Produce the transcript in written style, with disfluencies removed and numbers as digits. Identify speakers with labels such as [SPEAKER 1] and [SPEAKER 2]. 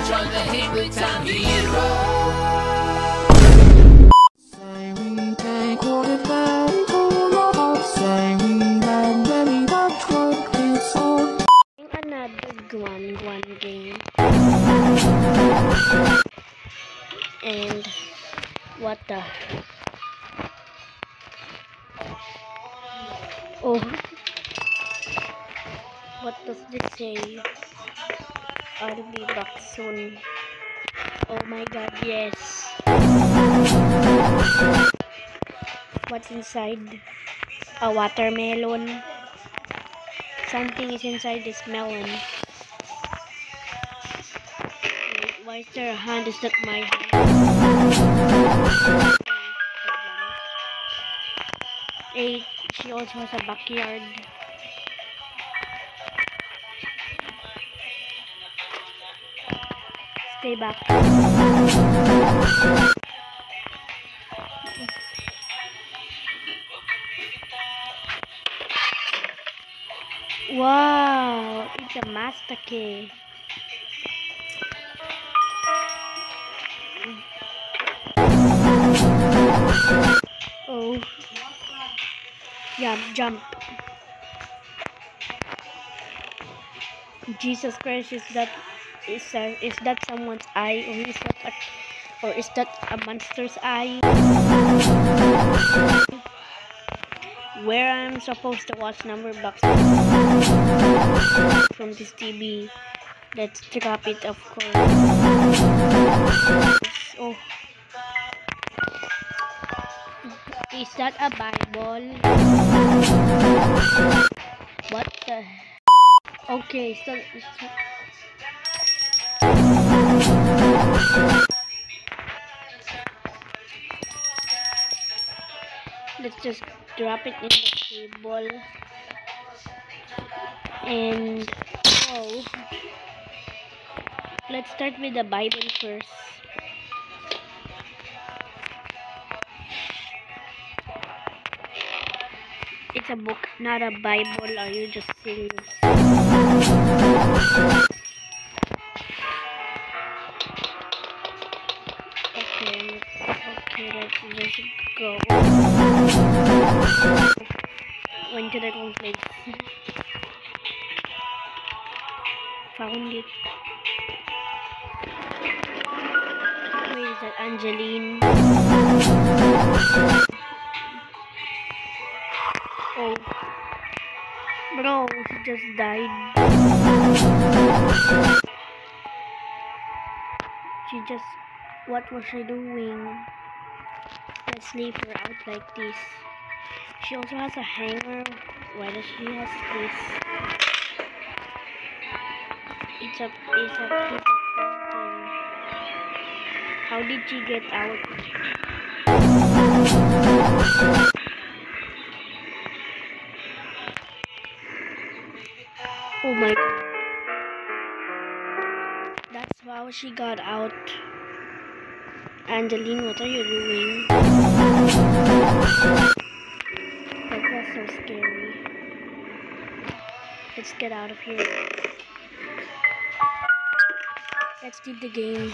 [SPEAKER 1] Join the hit with time hero.
[SPEAKER 2] Say we take what it meant to love us. Say we had many that would be so.
[SPEAKER 3] Another Guan game. And what the? Oh, what does this say? I'll be back soon. Oh my god, yes. What's inside? A watermelon. Something is inside this melon. Wait, why is there a hand? Is that my hand? 8. She also has a backyard. Stay back. Wow, it's a mastake. Oh, jump. Jesus Christ, is that someone's eye, or is that a monster's eye? Where I'm supposed to watch number box from this TV. Let's drop it, of course. Oh, is that a Bible? What the? Okay, so let's just drop it in the table. And oh, let's start with the Bible first. It's a book, not a Bible. Are you just serious? Okay, let's just go. Went to the wrong place. Found it. Where is that Angeline? Oh, bro, she just died. What was she doing? Let's leave her out like this. She also has a hanger. Why does she have this? It's a piece of paper. How did she get out? Oh my god. That's how she got out. Angeline, what are you doing? That was so scary. Let's get out of here. Let's leave the game.